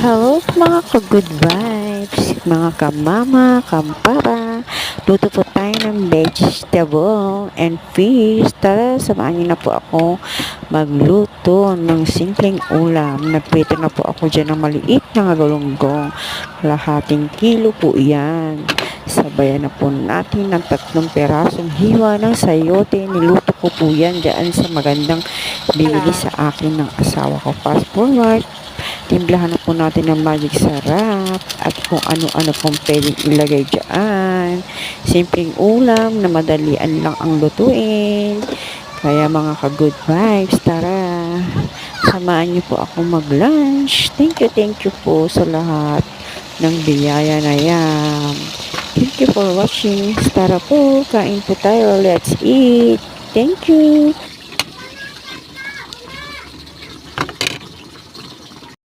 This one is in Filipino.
Hello mga ka-good vibes, mga kamama, kampara. Luto po tayo ng vegetable and fish. Tara, samahan niyo na po ako magluto ng simpleng ulam. Nagprito na po ako dyan ng maliit na galunggong. Kalahating kilo po yan. Sabayan na po natin ng 3 perasong hiwa ng sayote. Niluto ko po yan dyan sa magandang binili sa akin ng asawa ko. Fast forward. Timplahan na po natin ng magic sarap at kung ano-ano pong pwedeng ilagay dyan. Simpleng ulam na madalian lang ang lutuin. Kaya mga ka-good vibes, tara. Samahan niyo po ako mag-lunch. Thank you po sa lahat ng biyaya na yan. Thank you for watching. Tara po, kain po tayo. Let's eat. Thank you.